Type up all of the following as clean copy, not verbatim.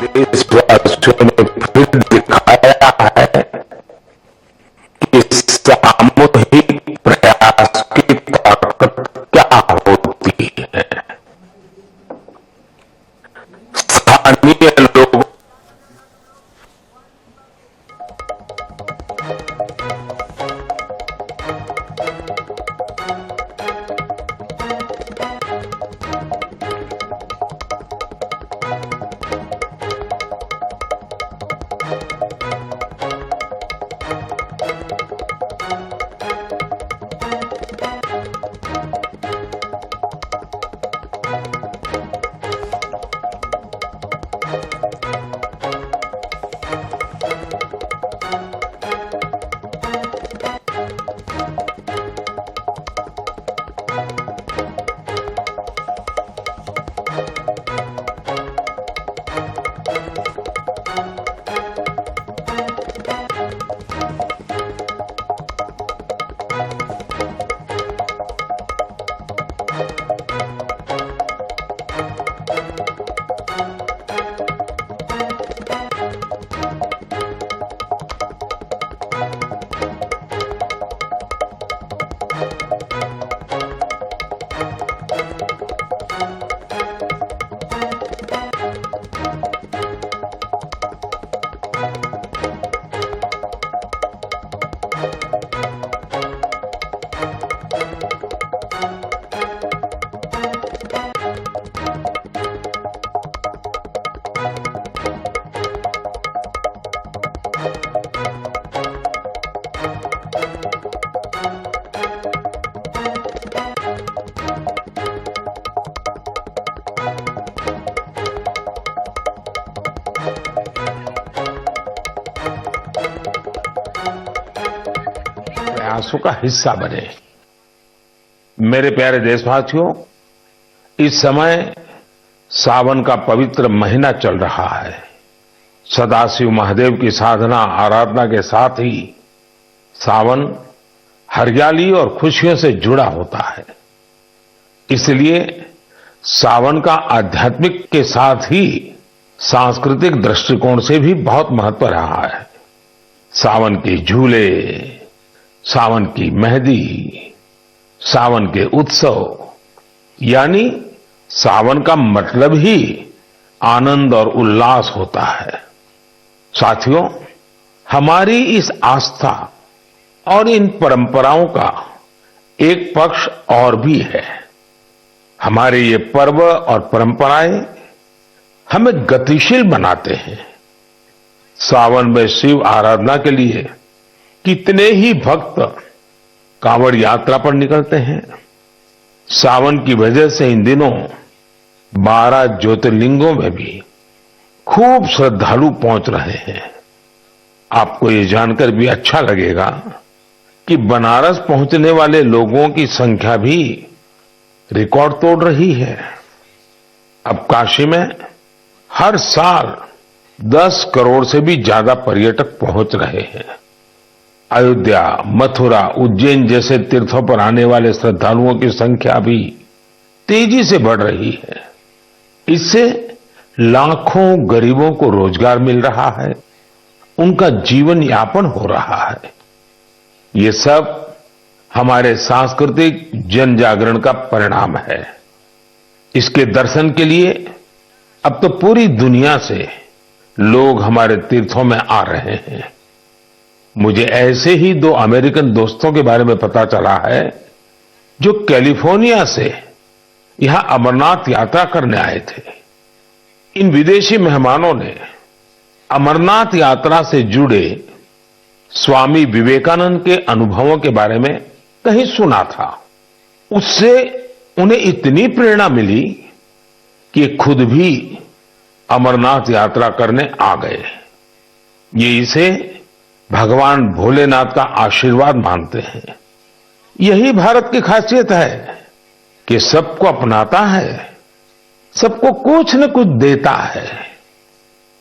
देशवासियों ने फिर दिखाया है कि सामूहिक प्रयास की ताकत क्या होती है। स्थानीय लोग प्रयासों का हिस्सा बने। मेरे प्यारे देशवासियों, इस समय सावन का पवित्र महीना चल रहा है। सदाशिव महादेव की साधना आराधना के साथ ही सावन हरियाली और खुशियों से जुड़ा होता है। इसलिए सावन का आध्यात्मिक के साथ ही सांस्कृतिक दृष्टिकोण से भी बहुत महत्व रहा है। सावन के झूले, सावन की मेहंदी, सावन के उत्सव, यानी सावन का मतलब ही आनंद और उल्लास होता है। साथियों, हमारी इस आस्था और इन परंपराओं का एक पक्ष और भी है। हमारे ये पर्व और परंपराएं हमें गतिशील बनाते हैं। सावन में शिव आराधना के लिए कितने ही भक्त कांवड़ यात्रा पर निकलते हैं। सावन की वजह से इन दिनों 12 ज्योतिर्लिंगों में भी खूब श्रद्धालु पहुंच रहे हैं। आपको ये जानकर भी अच्छा लगेगा कि बनारस पहुंचने वाले लोगों की संख्या भी रिकॉर्ड तोड़ रही है। अब काशी में हर साल 10 करोड़ से भी ज्यादा पर्यटक पहुंच रहे हैं। अयोध्या, मथुरा, उज्जैन जैसे तीर्थों पर आने वाले श्रद्धालुओं की संख्या भी तेजी से बढ़ रही है। इससे लाखों गरीबों को रोजगार मिल रहा है, उनका जीवन यापन हो रहा है। ये सब हमारे सांस्कृतिक जन जागरण का परिणाम है। इसके दर्शन के लिए अब तो पूरी दुनिया से लोग हमारे तीर्थों में आ रहे हैं। मुझे ऐसे ही 2 अमेरिकन दोस्तों के बारे में पता चला है जो कैलिफोर्निया से यहां अमरनाथ यात्रा करने आए थे। इन विदेशी मेहमानों ने अमरनाथ यात्रा से जुड़े स्वामी विवेकानंद के अनुभवों के बारे में कहीं सुना था। उससे उन्हें इतनी प्रेरणा मिली कि खुद भी अमरनाथ यात्रा करने आ गए। ये इसे भगवान भोलेनाथ का आशीर्वाद मानते हैं। यही भारत की खासियत है कि सबको अपनाता है, सबको कुछ न कुछ देता है।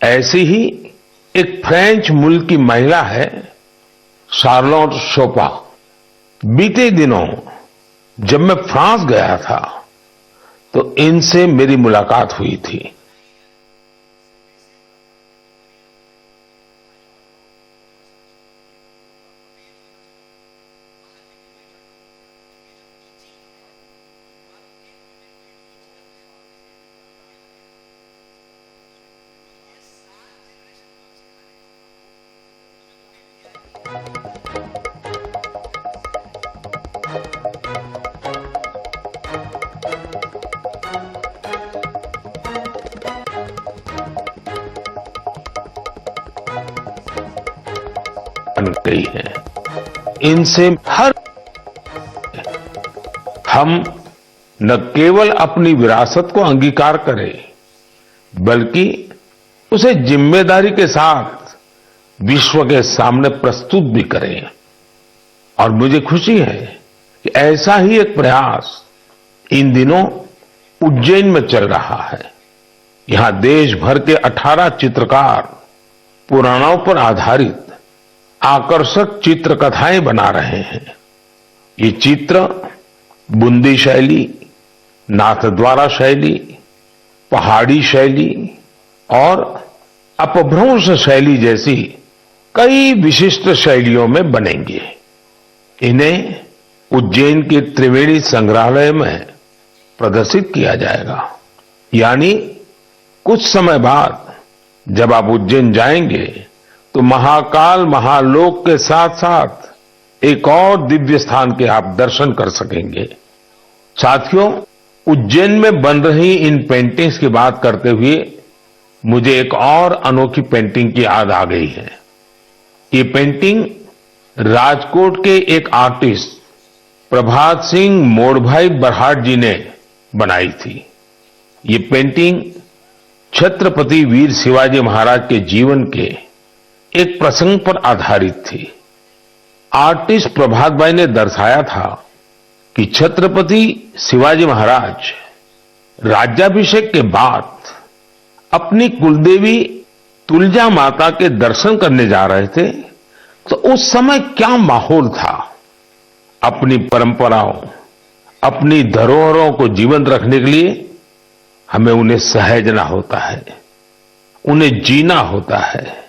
ऐसी ही एक फ्रेंच मूल की महिला है शार्लोट शोपा। बीते दिनों जब मैं फ्रांस गया था तो इनसे मेरी मुलाकात हुई थी। गई हैं। इनसे हम न केवल अपनी विरासत को अंगीकार करें, बल्कि उसे जिम्मेदारी के साथ विश्व के सामने प्रस्तुत भी करें। और मुझे खुशी है कि ऐसा ही एक प्रयास इन दिनों उज्जैन में चल रहा है। यहां देश भर के 18 चित्रकार पुराणों पर आधारित आकर्षक चित्रकथाएं बना रहे हैं। ये चित्र बूंदी शैली, नाथद्वारा शैली, पहाड़ी शैली और अपभ्रंश शैली जैसी कई विशिष्ट शैलियों में बनेंगे। इन्हें उज्जैन के त्रिवेणी संग्रहालय में प्रदर्शित किया जाएगा। यानी कुछ समय बाद जब आप उज्जैन जाएंगे तो महाकाल महालोक के साथ साथ एक और दिव्य स्थान के आप दर्शन कर सकेंगे। साथियों, उज्जैन में बन रही इन पेंटिंग्स की बात करते हुए मुझे एक और अनोखी पेंटिंग की याद आ गई है। ये पेंटिंग राजकोट के एक आर्टिस्ट प्रभात सिंह मोड़भाई बरहाट जी ने बनाई थी। ये पेंटिंग छत्रपति वीर शिवाजी महाराज के जीवन के एक प्रसंग पर आधारित थी। आर्टिस्ट प्रभात भाई ने दर्शाया था कि छत्रपति शिवाजी महाराज राज्याभिषेक के बाद अपनी कुलदेवी तुलजा माता के दर्शन करने जा रहे थे, तो उस समय क्या माहौल था। अपनी परंपराओं, अपनी धरोहरों को जीवंत रखने के लिए हमें उन्हें सहेजना होता है, उन्हें जीना होता है।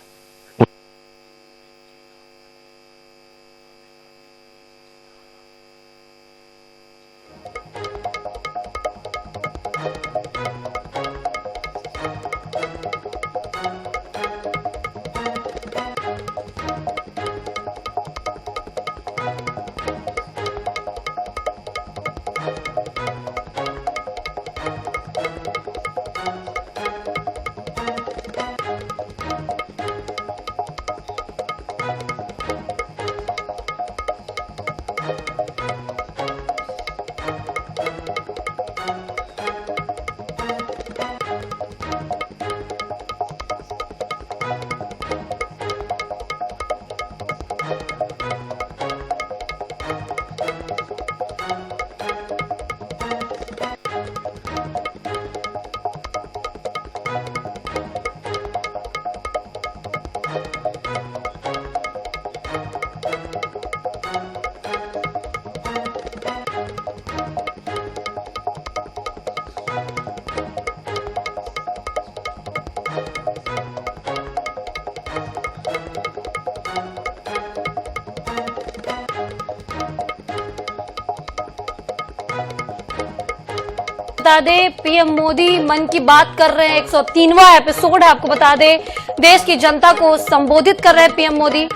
बता दें, पीएम मोदी मन की बात कर रहे हैं। 103वां एपिसोड है। आपको बता दें, देश की जनता को संबोधित कर रहे हैं पीएम मोदी।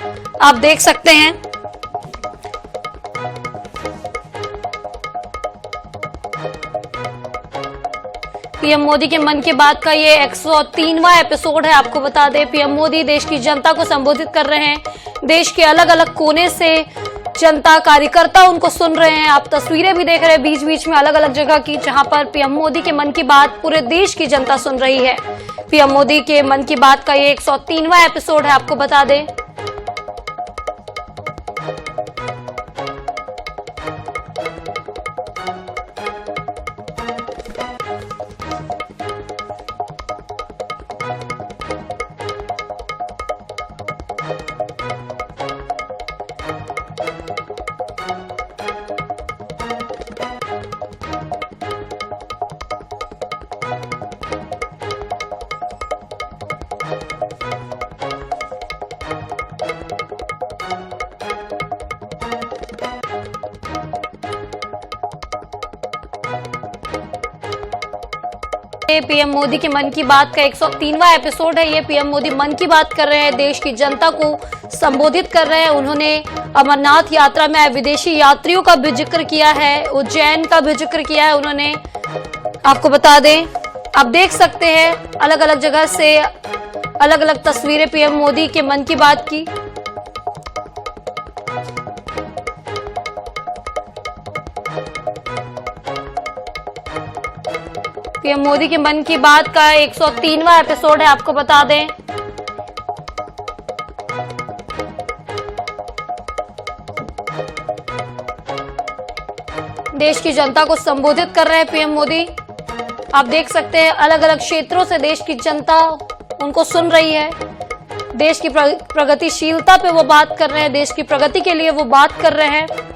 आप देख सकते हैं। पीएम मोदी के मन की बात का ये 103वां एपिसोड है। आपको बता दें, पीएम मोदी देश की जनता को संबोधित कर रहे हैं। देश के अलग अलग कोने से जनता, कार्यकर्ता उनको सुन रहे हैं। आप तस्वीरें भी देख रहे हैं बीच बीच में अलग अलग जगह की, जहां पर पीएम मोदी के मन की बात पूरे देश की जनता सुन रही है। पीएम मोदी के मन की बात का ये 103वां एपिसोड है। आपको बता दें, पीएम मोदी के मन की बात का 103वां एपिसोड है। ये पीएम मोदी मन की बात कर रहे हैं, देश की जनता को संबोधित कर रहे हैं। उन्होंने अमरनाथ यात्रा में आए विदेशी यात्रियों का भी जिक्र किया है, उज्जैन का भी जिक्र किया है उन्होंने। आपको बता दें, आप देख सकते हैं अलग अलग जगह से अलग अलग तस्वीरें पीएम मोदी के मन की बात की। पीएम मोदी के मन की बात का 103वां एपिसोड है, आपको बता दें। देश की जनता को संबोधित कर रहे हैं पीएम मोदी। आप देख सकते हैं अलग अलग क्षेत्रों से देश की जनता उनको सुन रही है। देश की प्रगतिशीलता पे वो बात कर रहे हैं, देश की प्रगति के लिए वो बात कर रहे हैं।